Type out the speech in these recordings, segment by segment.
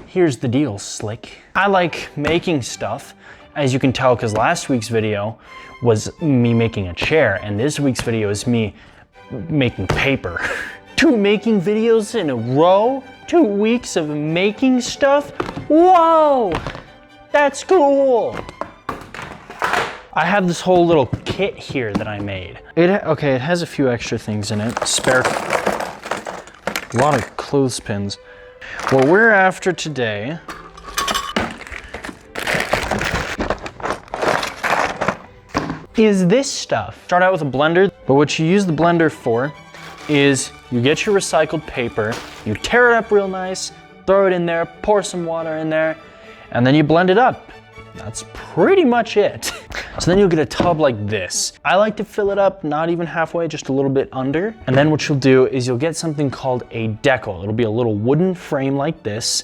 here's the deal, Slick. I like making stuff, as you can tell, because last week's video was me making a chair, and this week's video is me making paper. 2 making videos in a row? 2 weeks of making stuff? Whoa! That's cool! I have this whole little kit here that I made. Okay, it has a few extra things in it. A lot of clothespins. What we're after today is this stuff. Start out with a blender, but what you use the blender for is you get your recycled paper, you tear it up real nice, throw it in there, pour some water in there, and then you blend it up. That's pretty much it. So then you'll get a tub like this. I like to fill it up, not even halfway, just a little bit under. And then what you'll do is you'll get something called a decal. It'll be a little wooden frame like this.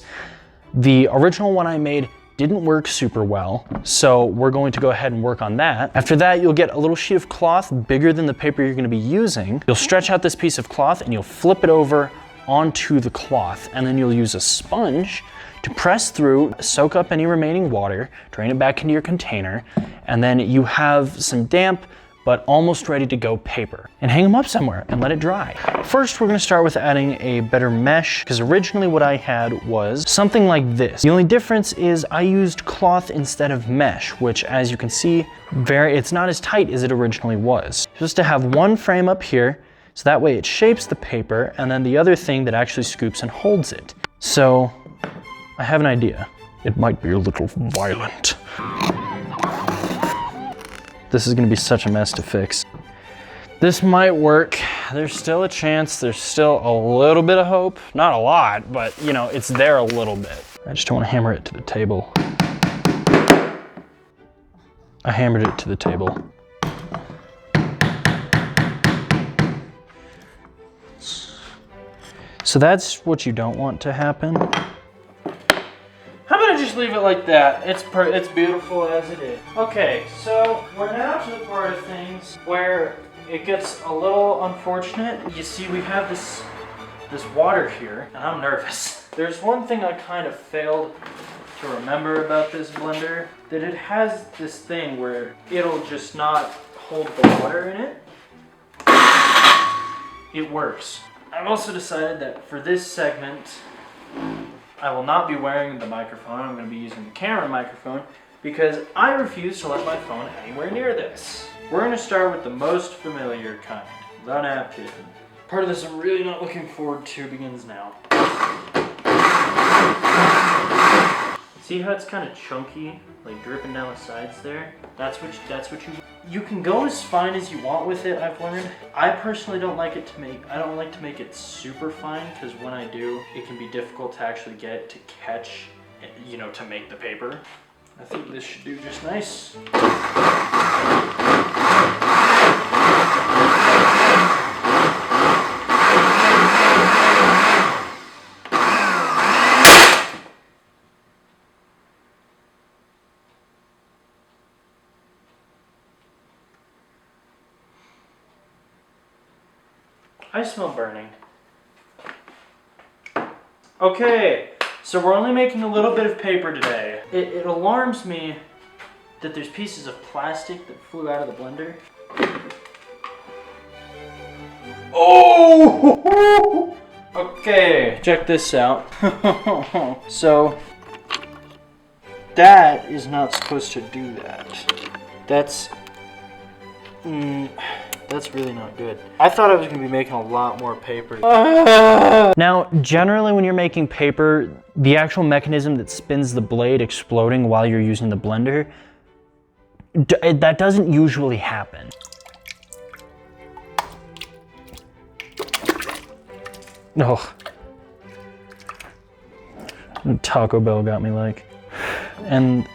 The original one I made didn't work super well, so we're going to go ahead and work on that. After that, you'll get a little sheet of cloth bigger than the paper you're gonna be using. You'll stretch out this piece of cloth and you'll flip it over onto the cloth, and then you'll use a sponge to press through, soak up any remaining water, drain it back into your container, and then you have some damp but almost ready to go paper. And hang them up somewhere and let it dry. First, we're gonna start with adding a better mesh, because originally what I had was something like this. The only difference is I used cloth instead of mesh, which, as you can see, it's not as tight as it originally was. Just to have one frame up here, so that way it shapes the paper, and then the other thing that actually scoops and holds it. So, I have an idea. It might be a little violent. This is gonna be such a mess to fix. This might work. There's still a chance. There's still a little bit of hope. Not a lot, but you know, it's there a little bit. I just don't want to hammer it to the table. I hammered it to the table. So that's what you don't want to happen. How about I just leave it like that? It's beautiful as it is. Okay, so we're now to the part of things where it gets a little unfortunate. You see, we have this water here, and I'm nervous. There's one thing I kind of failed to remember about this blender, that it has this thing where it'll just not hold the water in it. It works. I've also decided that for this segment, I will not be wearing the microphone. I'm going to be using the camera microphone because I refuse to let my phone anywhere near this. We're going to start with the most familiar kind, the napkin. Part of this I'm really not looking forward to begins now. See how it's kind of chunky, like dripping down the sides there? That's what you can go as fine as you want with it, I've learned. I personally don't like to make it super fine, because when I do, it can be difficult to actually get to catch, you know, to make the paper. I think this should do just nice. I smell burning. Okay, so we're only making a little bit of paper today. It alarms me that there's pieces of plastic that flew out of the blender. Oh! Okay, check this out. So, that is not supposed to do that. That's really not good. I thought I was gonna be making a lot more paper. Now, generally when you're making paper, the actual mechanism that spins the blade exploding while you're using the blender, that doesn't usually happen. Oh. Taco Bell got me like. And,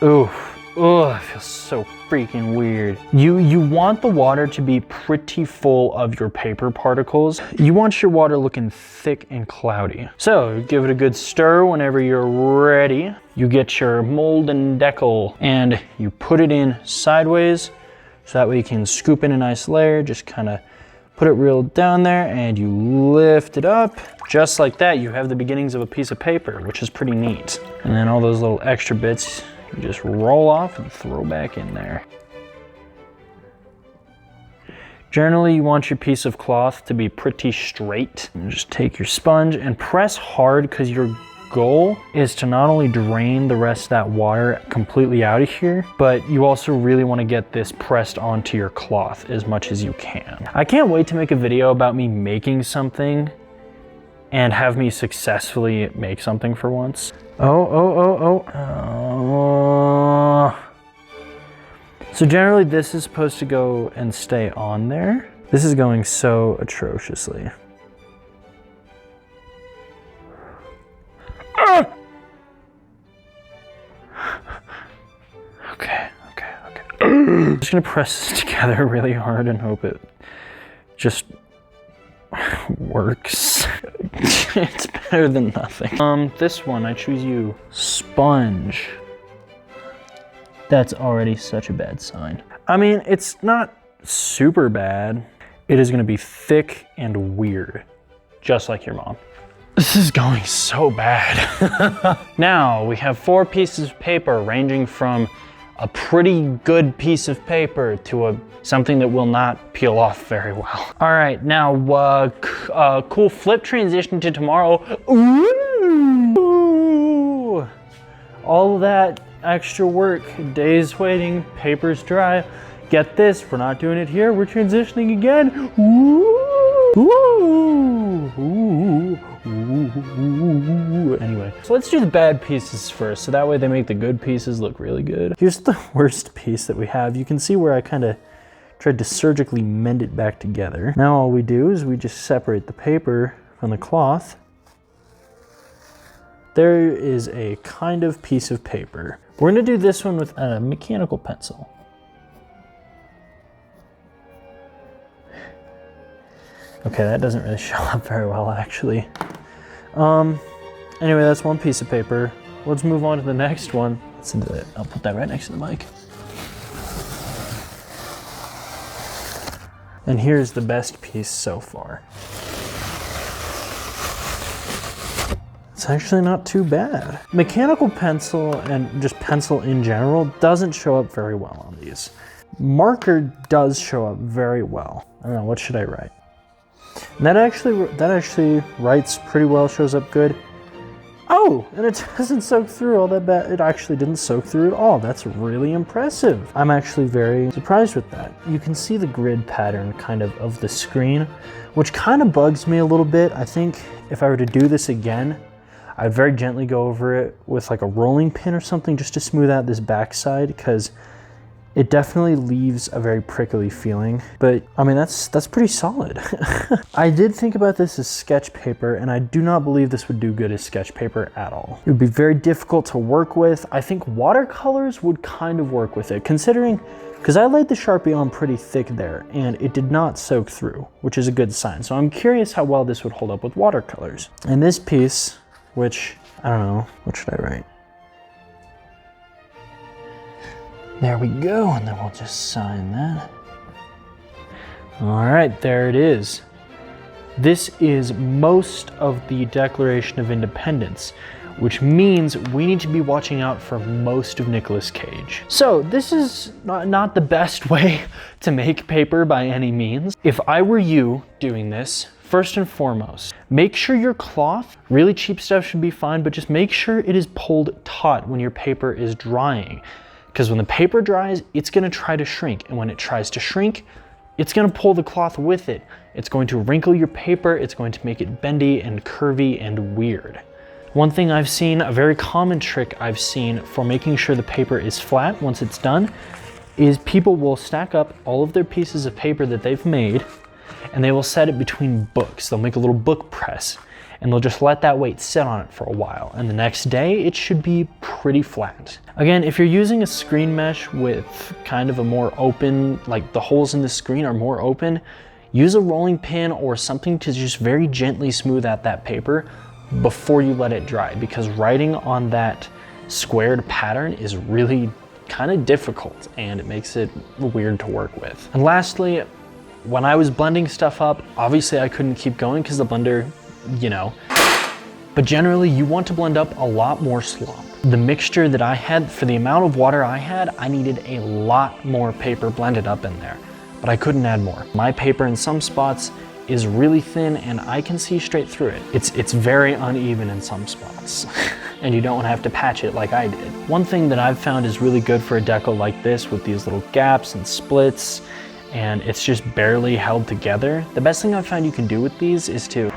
ooh. Oh, it feels so freaking weird. You want the water to be pretty full of your paper particles. You want your water looking thick and cloudy. So give it a good stir whenever you're ready. You get your mold and decal and you put it in sideways so that way you can scoop in a nice layer, just kind of Put it real down there and you lift it up. Just like that, you have the beginnings of a piece of paper, which is pretty neat. And then all those little extra bits, you just roll off and throw back in there. Generally, you want your piece of cloth to be pretty straight. And just take your sponge and press hard, because your goal is to not only drain the rest of that water completely out of here, but you also really want to get this pressed onto your cloth as much as you can. I can't wait to make a video about me making something and have me successfully make something for once. So generally this is supposed to go and stay on there. This is going so atrociously. Okay. I'm just gonna press this together really hard and hope it just works. It's better than nothing. This one, I choose you. Sponge. That's already such a bad sign. I mean, it's not super bad. It is gonna be thick and weird, just like your mom. This is going so bad. Now, we have 4 pieces of paper ranging from a pretty good piece of paper to something that will not peel off very well. All right, now, cool flip transition to tomorrow. Ooh. All that extra work, days waiting, paper's dry. Get this, we're not doing it here, we're transitioning again. Ooh. Ooh. Ooh. Ooh. Anyway, so let's do the bad pieces first, so that way they make the good pieces look really good. Here's the worst piece that we have. You can see where I kind of tried to surgically mend it back together. Now all we do is we just separate the paper from the cloth. There is a kind of piece of paper. We're gonna do this one with a mechanical pencil. Okay, that doesn't really show up very well, actually. Anyway, that's one piece of paper. Let's move on to the next one. I'll put that right next to the mic. And here's the best piece so far. It's actually not too bad. Mechanical pencil and just pencil in general doesn't show up very well on these. Marker does show up very well. I don't know, what should I write? And that actually writes pretty well, shows up good. Oh, and it doesn't soak through all that bad. It actually didn't soak through at all. That's really impressive. I'm actually very surprised with that. You can see the grid pattern kind of the screen, which kind of bugs me a little bit. I think if I were to do this again, I'd very gently go over it with like a rolling pin or something just to smooth out this backside, because it definitely leaves a very prickly feeling, but I mean, that's pretty solid. I did think about this as sketch paper, and I do not believe this would do good as sketch paper at all. It would be very difficult to work with. I think watercolors would kind of work with it, considering, because I laid the Sharpie on pretty thick there, and it did not soak through, which is a good sign. So I'm curious how well this would hold up with watercolors. And this piece, which, I don't know, what should I write? There we go, and then we'll just sign that. All right, there it is. This is most of the Declaration of Independence, which means we need to be watching out for most of Nicolas Cage. So this is not the best way to make paper by any means. If I were you doing this, first and foremost, make sure your cloth, really cheap stuff should be fine, but just make sure it is pulled taut when your paper is drying. Because when the paper dries, it's gonna try to shrink. And when it tries to shrink, it's gonna pull the cloth with it. It's going to wrinkle your paper, it's going to make it bendy and curvy and weird. One thing I've seen, a very common trick I've seen for making sure the paper is flat once it's done, is people will stack up all of their pieces of paper that they've made, and they will set it between books. They'll make a little book press, and they'll just let that weight sit on it for a while. And the next day, it should be pretty flat. Again, if you're using a screen mesh with kind of a more open, like the holes in the screen are more open, use a rolling pin or something to just very gently smooth out that paper before you let it dry, because writing on that squared pattern is really kind of difficult and it makes it weird to work with. And lastly, When I was blending stuff up, obviously I couldn't keep going because the blender, you know. But generally you want to blend up a lot more slop. The mixture that I had, for the amount of water I had, I needed a lot more paper blended up in there, but I couldn't add more. My paper in some spots is really thin and I can see straight through it. It's very uneven in some spots and you don't want to have to patch it like I did. One thing that I've found is really good for a decal like this with these little gaps and splits and it's just barely held together. The best thing I've found you can do with these is to